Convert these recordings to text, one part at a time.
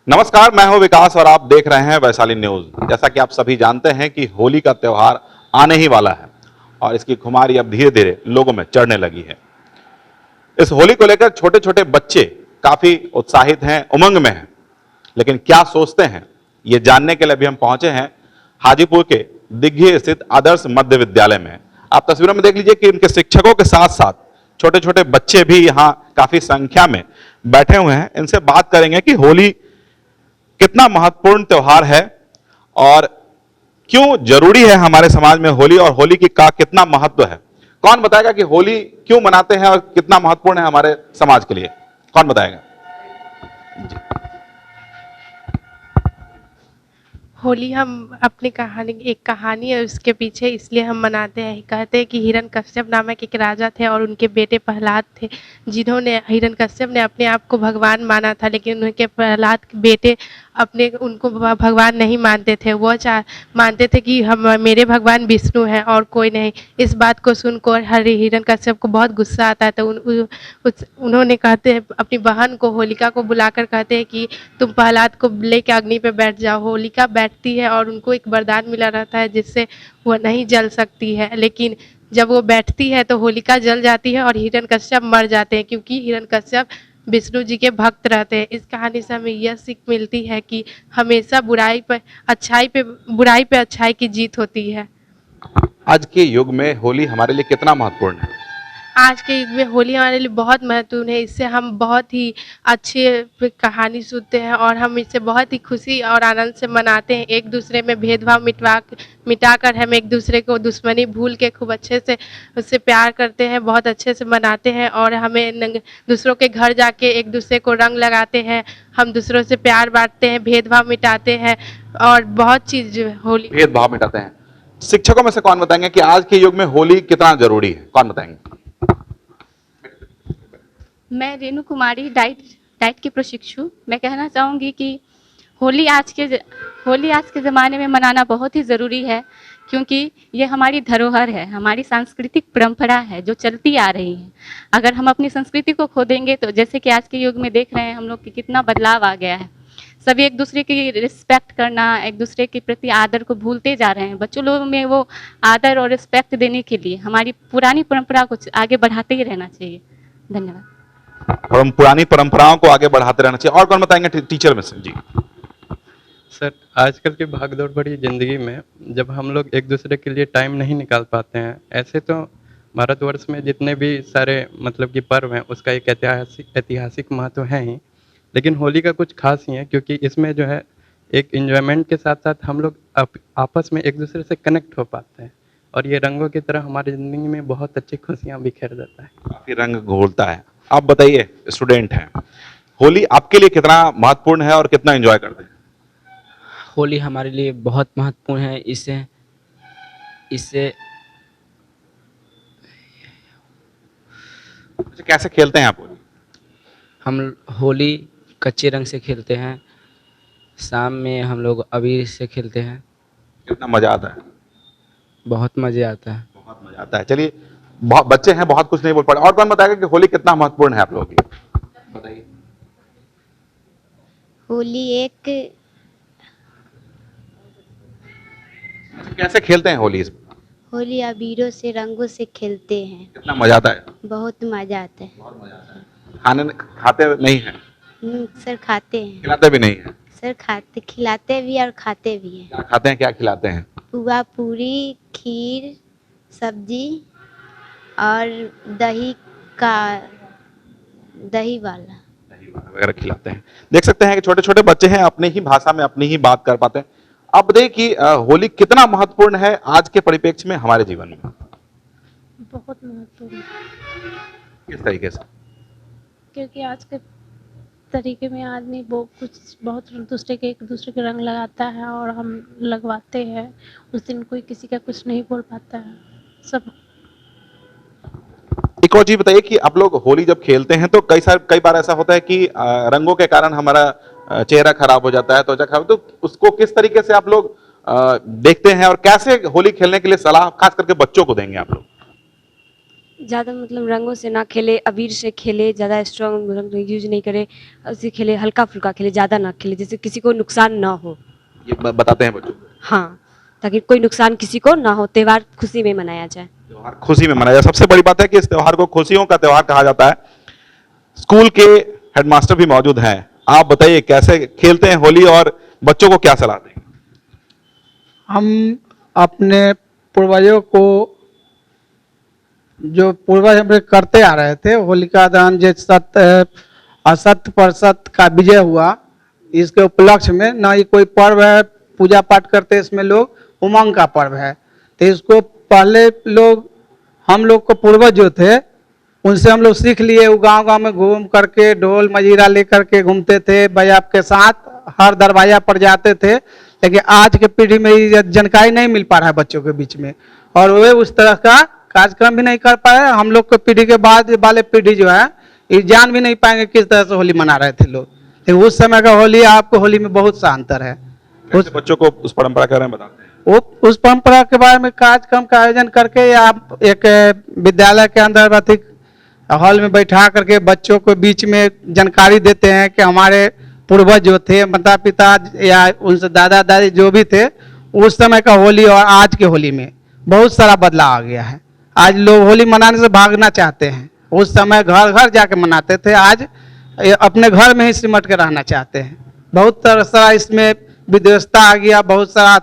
नमस्कार, मैं हूं विकास और आप देख रहे हैं वैशाली न्यूज। जैसा कि आप सभी जानते हैं कि होली का त्यौहार आने ही वाला है और इसकी खुमारी अब धीरे धीरे लोगों में चढ़ने लगी है। इस होली को लेकर छोटे छोटे बच्चे काफी उत्साहित हैं, उमंग में हैं। लेकिन क्या सोचते हैं, ये जानने के लिए भी हम पहुंचे हैं हाजीपुर के दिग्घी स्थित आदर्श मध्य विद्यालय में। आप तस्वीरों में देख लीजिए कि इनके शिक्षकों के साथ साथ छोटे छोटे बच्चे भी यहाँ काफी संख्या में बैठे हुए हैं। इनसे बात करेंगे कि होली कितना महत्वपूर्ण त्योहार है और क्यों जरूरी है हमारे समाज में होली, और होली की का कितना महत्व है। कौन बताएगा कि होली क्यों मनाते हैं और कितना महत्वपूर्ण है हमारे समाज के लिए? कौन बताएगा? जी। होली हम अपनी एक कहानी है उसके पीछे इसलिए हम मनाते हैं। कहते हैं कि हिरण्यकश्यप नामक एक राजा थे और उनके बेटे प्रहलाद थे, जिन्होंने हिरण्यकश्यप ने अपने आप को भगवान माना था, लेकिन उनके प्रहलाद के बेटे उनको भगवान नहीं मानते थे। वो मानते थे कि हम मेरे भगवान विष्णु हैं और कोई नहीं। इस बात को सुनकर हिरण्यकश्यप को बहुत गुस्सा आता है, तो उन्होंने कहते हैं अपनी बहन को होलिका को बुलाकर कहते हैं कि तुम प्रहलाद को लेकर अग्नि पे बैठ जाओ। होलिका बैठती है और उनको एक वरदान मिला रहता है जिससे वह नहीं जल सकती है, लेकिन जब वो बैठती है तो होलिका जल जाती है और हिरण्यकश्यप मर जाते हैं, क्योंकि हिरण्यकश्यप विष्णु जी के भक्त रहते हैं। इस कहानी से हमें यह सीख मिलती है कि हमेशा बुराई पे अच्छाई की जीत होती है। आज के युग में होली हमारे लिए कितना महत्वपूर्ण है? आज के युग में होली हमारे लिए बहुत महत्वपूर्ण है। इससे हम बहुत ही अच्छे कहानी सुनते हैं और हम इससे बहुत ही खुशी और आनंद से मनाते हैं। एक दूसरे में भेदभाव मिटाकर हम एक दूसरे को दुश्मनी भूल के खूब अच्छे से उससे प्यार करते हैं, बहुत अच्छे से मनाते हैं। और हमें दूसरों के घर जाके एक दूसरे को रंग लगाते हैं, हम दूसरों से प्यार बांटते हैं, भेदभाव मिटाते हैं और बहुत चीज़ होली भेदभाव मिटाते हैं। शिक्षकों में से कौन बताएंगे कि आज के युग में होली कितना जरूरी है? कौन बताएंगे? मैं रेणु कुमारी, डाइट की प्रशिक्षु। मैं कहना चाहूँगी कि होली आज के ज़माने में मनाना बहुत ही ज़रूरी है, क्योंकि ये हमारी धरोहर है, हमारी सांस्कृतिक परंपरा है जो चलती आ रही है। अगर हम अपनी संस्कृति को खो देंगे तो जैसे कि आज के युग में देख रहे हैं हम लोग कि कितना बदलाव आ गया है। सभी एक दूसरे की रिस्पेक्ट करना, एक दूसरे के प्रति आदर को भूलते जा रहे हैं। बच्चों लोगों में वो आदर और रिस्पेक्ट देने के लिए हमारी पुरानी परंपरा को आगे बढ़ाते ही रहना चाहिए। धन्यवाद। हम पुरानी परंपराओं को आगे बढ़ाते रहना चाहिए। और कौन बताएंगे टीचर में से? जी सर, आजकल की भागदौड़ भरी जिंदगी में जब हम लोग एक दूसरे के लिए टाइम नहीं निकाल पाते हैं, ऐसे तो भारतवर्ष में जितने भी सारे मतलब कि पर्व हैं उसका एक ऐतिहासिक महत्व है ही, लेकिन होली का कुछ खास ही है, क्योंकि इसमें जो है एक एंजॉयमेंट के साथ साथ हम लोग आपस में एक दूसरे से कनेक्ट हो पाते हैं और ये रंगों की तरह हमारी ज़िंदगी में बहुत अच्छी खुशियाँ बिखेर देता है, काफी रंग घोलता है। आप बताइए, स्टूडेंट हैं, होली आपके लिए कितना महत्वपूर्ण है और कितना एंजॉय करते हैं? होली हमारे लिए बहुत महत्वपूर्ण है। इससे कैसे खेलते हैं आप होली? हम होली कच्चे रंग से खेलते हैं, शाम में हम लोग अबीर से खेलते हैं। कितना मजा आता है? बहुत मज़े आता है। बहुत मजा आता है। चलिए, बहुत बच्चे हैं, बहुत कुछ नहीं बोल पा रहे। और कौन बताएगा कि होली कितना महत्वपूर्ण है आप लोगों के लिए? बताइए। होली कैसे खेलते हैं होली? होली अबीरों से, रंगों से खेलते हैं। कितना मजा आता है? बहुत मजा आता है। बहुत मजा आता है। खाते नहीं हैं? सर खाते हैं। खिलाते भी नहीं हैं? सर खिलाते भी और खाते भी हैं। क्या खाते हैं, क्या खिलाते हैं? पुआ, पूरी, खीर, सब्जी और दही वाला वगैरह खिलाते हैं। देख सकते हैं कि छोटे छोटे बच्चे हैं, अपनी ही भाषा में अपनी ही बात कर पाते हैं। अब देखिए कि होली कितना महत्वपूर्ण है आज के परिप्रेक्ष्य में हमारे जीवन में। बहुत महत्वपूर्ण। किस तरीके से? क्योंकि आज के तरीके में आदमी बहुत एक दूसरे के रंग लगाता है और हम लगवाते हैं। उस दिन कोई किसी का कुछ नहीं बोल पाता है सब। एक और चीज बताइए कि आप लोग होली जब खेलते हैं तो कई बार ऐसा होता है कि रंगों के कारण हमारा चेहरा खराब हो जाता है, त्वचा खराब, तो उसको किस तरीके से आप लोग देखते हैं और कैसे होली खेलने के लिए सलाह खास करके बच्चों को देंगे आप लोग? ज़्यादा मतलब रंगों से ना खेले, अबीर से खेले, ज़्यादा स्ट्रॉन्ग रंग यूज नहीं करे, उसे खेले हल्का फुल्का खेले, ज़्यादा ना खेले, जिससे किसी को नुकसान ना हो। ये बताते हैं बच्चों को। हाँ, ताकि कोई नुकसान किसी को ना हो, त्यौहार खुशी में मनाया जाए। त्योहार खुशी में मनाया जाए। सबसे बड़ी बात है कि इस त्योहार को खुशियों का त्योहार कहा जाता है। स्कूल के हेडमास्टर भी मौजूद हैं। आप बताइए कैसे खेलते हैं होली और बच्चों को क्या सलाह देंगे? हम अपने पूर्वजों को, जो पूर्वज हम करते आ रहे थे, होलिका दहन जो असत्य पर सत्य का विजय हुआ, इसके उपलक्ष्य में ना ये कोई पर्व है, पूजा पाठ करते, इसमें लोग उमंग का पर्व है। तो इसको पहले लोग, हम लोग को पूर्वज जो थे उनसे हम लोग सीख लिए। वो गांव गांव में घूम करके ढोल मजीरा लेकर के घूमते थे, बाजाब के साथ हर दरवाजा पर जाते थे। लेकिन आज के पीढ़ी में ये जानकारी नहीं मिल पा रहा है बच्चों के बीच में, और वे उस तरह का कार्यक्रम भी नहीं कर पाए। हम लोग के पीढ़ी के बाद वाले पीढ़ी जो है ये जान भी नहीं पाएंगे किस तरह से होली मना रहे थे लोग। लेकिन उस समय का होली आपको होली में बहुत सा अंतर है। उस बच्चों को उस परंपरा के बारे में बताते हैं। वो उस परंपरा के बारे में कार्यक्रम का आयोजन करके, या आप एक विद्यालय के अंदर अधिक हॉल में बैठा करके बच्चों को बीच में जानकारी देते हैं कि हमारे पूर्वज जो थे, माता पिता या उनसे दादा दादी जो भी थे, उस समय का होली और आज के होली में बहुत सारा बदलाव आ गया है। आज लोग होली मनाने से भागना चाहते हैं। उस समय घर घर जाके मनाते थे, आज अपने घर में ही सिमट के रहना चाहते हैं। बहुत सारा इसमें विद्वेषता आ गया, बहुत सारा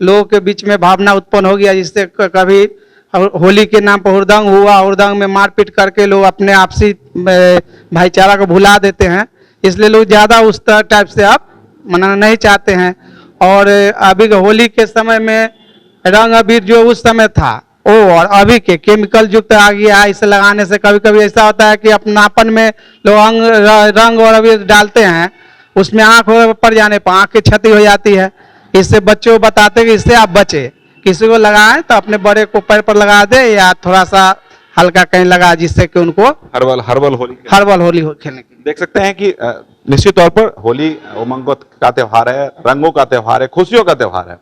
लोगों के बीच में भावना उत्पन्न हो गया, जिससे कभी होली के नाम पर हुड़दंग हुआ, हुड़दंग में मारपीट करके लोग अपने आपसी भाईचारा को भुला देते हैं। इसलिए लोग ज़्यादा उस टाइप से आप मनाना नहीं चाहते हैं। और अभी होली के समय में रंग अबीर जो उस समय था वो और अभी के केमिकल युक्त आ गया है। इसे लगाने से कभी कभी ऐसा होता है कि अपनापन में लोग रंग और अबीर डालते हैं, उसमें आँख पड़ जाने पर आँख की क्षति हो जाती है। इससे बच्चों को बताते हैं कि इससे आप बचे, किसी को लगाएं तो अपने बड़े को पैर पर लगा दे या थोड़ा सा हल्का कहीं लगा, जिससे कि उनको हर्बल होली खेलने की। देख सकते हैं कि निश्चित तौर पर होली उमंगों का त्योहार है, रंगों का त्योहार है, खुशियों का त्योहार है।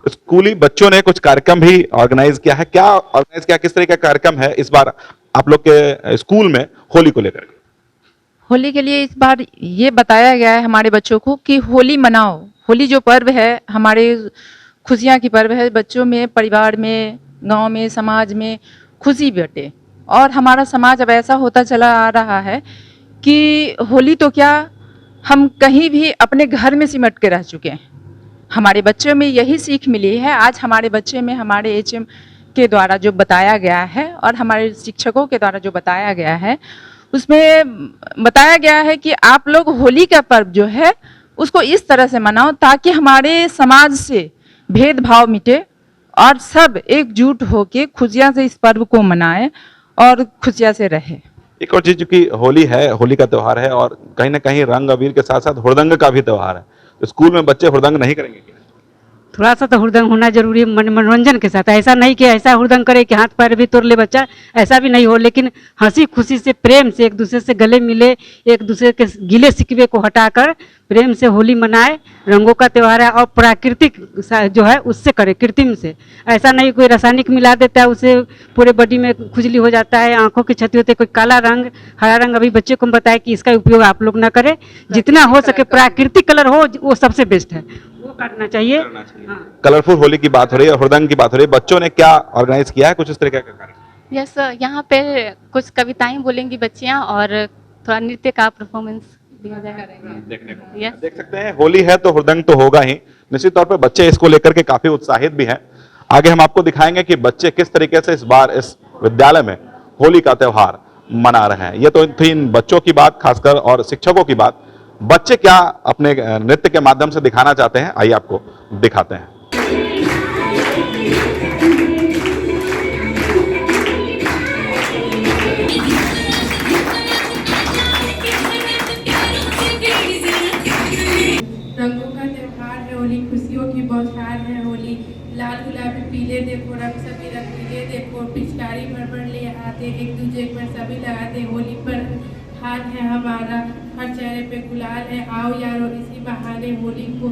स्कूली बच्चों ने कुछ कार्यक्रम भी ऑर्गेनाइज किया है। क्या ऑर्गेनाइज किया, किस तरह का कार्यक्रम है इस बार आप लोग के स्कूल में होली को लेकर? होली के लिए इस बार ये बताया गया है हमारे बच्चों को कि होली मनाओ। होली जो पर्व है हमारे खुशियाँ की पर्व है। बच्चों में, परिवार में, गांव में, समाज में खुशी बटे। और हमारा समाज अब ऐसा होता चला आ रहा है कि होली तो क्या, हम कहीं भी अपने घर में सिमट के रह चुके हैं। हमारे बच्चों में यही सीख मिली है। आज हमारे बच्चे में हमारे HM के द्वारा जो बताया गया है और हमारे शिक्षकों के द्वारा जो बताया गया है, उसमें बताया गया है कि आप लोग होली का पर्व जो है उसको इस तरह से मनाओ ताकि हमारे समाज से भेदभाव मिटे और सब एकजुट होकर खुशियाँ से इस पर्व को मनाएं और खुशियाँ से रहे। एक और चीज, चूंकि होली है, होली का त्योहार है और कहीं ना कहीं रंग अबीर के साथ साथ हुड़दंग का भी त्योहार है, तो स्कूल में बच्चे हुड़दंग नहीं करेंगे क्या? थोड़ा सा तो हुड़दंग होना जरूरी है, मनोरंजन के साथ। ऐसा नहीं कि ऐसा हुड़दंग करे कि हाथ पैर भी तोड़ ले बच्चा, ऐसा भी नहीं हो। लेकिन हंसी खुशी से, प्रेम से एक दूसरे से गले मिले, एक दूसरे के गिले शिकवे को हटाकर प्रेम से होली मनाए। रंगों का त्यौहार है और प्राकृतिक जो है उससे करे, कृत्रिम से। ऐसा नहीं कोई रासायनिक मिला देता है, उससे पूरे बॉडी में खुजली हो जाता है, आंखों की क्षति होती है। कोई काला रंग, हरा रंग, अभी बच्चे को बताया कि इसका उपयोग आप लोग ना करें। जितना हो सके प्राकृतिक कलर हो वो सबसे बेस्ट है, वो करना चाहिए। हाँ। कलरफुल होली की बात हो रही है, हुड़दंग की बात हो रही है। बच्चों ने क्या ऑर्गेनाइज किया है कुछ इस तरीके का कार्यक्रम? यस, यहाँ पे कुछ कविताएं बोलेंगी बच्चियाँ और थोड़ा नृत्य का परफॉर्मेंस दिया जाएगा देखने को। यस, देख सकते हैं होली है तो हुड़दंग तो होगा ही। निश्चित तौर पर बच्चे इसको लेकर के काफी उत्साहित भी हैं। आगे हम आपको दिखाएंगे कि बच्चे किस तरीके से इस बार इस विद्यालय में होली का त्योहार मना रहे हैं। ये तो थी इन बच्चों की बात खासकर और शिक्षकों की बात। बच्चे क्या अपने नृत्य के माध्यम से दिखाना चाहते हैं, आइए आपको दिखाते हैं। रंगों का त्योहार है होली, खुशियों की बौछार है होली। लाल गुलाबी पीले देखो रंग सभी रंगीले देखो, पिचकारी भर भर ले आते एक दूजे पर सभी लगाते। होली पर हाथ है हमारा, हर चेहरे पे गुलाल है। आओ यारो इसी बहाने होली को,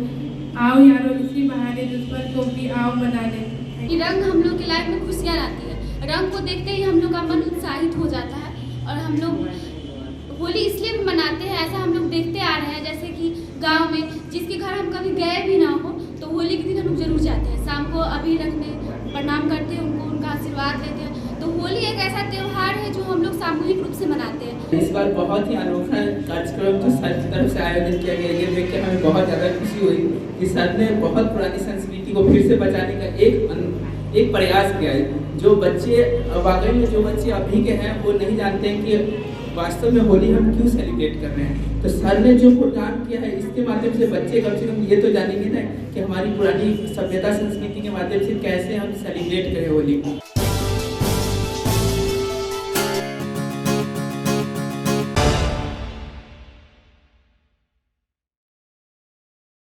आओ यारो इसी बहाने दुश्मन को भी आओ मना ले। रंग हम लोग की लाइफ में खुशियाँ लाती है। रंग को देखते ही हम लोग का मन उत्साहित हो जाता है। और हम लोग होली इसलिए भी मनाते हैं, ऐसा हम लोग देखते आ रहे हैं, जैसे कि गांव में जिसके घर हम कभी गए भी ना हो तो होली के दिन हम लोग जरूर जाते हैं, शाम को अबीर रखने प्रणाम करते हैं उनको, उनका आशीर्वाद लेते हैं। तो होली एक ऐसा त्यौहार है जो हम लोग सामूहिक रूप से मनाते हैं। इस बार बहुत ही अनोखा कार्यक्रम जो सर की तरफ से आयोजित किया गया, ये देख के हमें बहुत ज़्यादा खुशी हुई कि सर ने बहुत पुरानी संस्कृति को फिर से बचाने का एक प्रयास किया है। जो बच्चे वाकई में जो बच्चे अभी के हैं वो नहीं जानते हैं कि वास्तव में होली हम क्यों सेलिब्रेट कर रहे हैं। तो सर ने जो प्रोग्राम किया है इसके माध्यम से बच्चे कम से कम ये तो जानेंगे ना कि हमारी पुरानी सभ्यता संस्कृति के माध्यम से कैसे हम सेलिब्रेट करें होली को।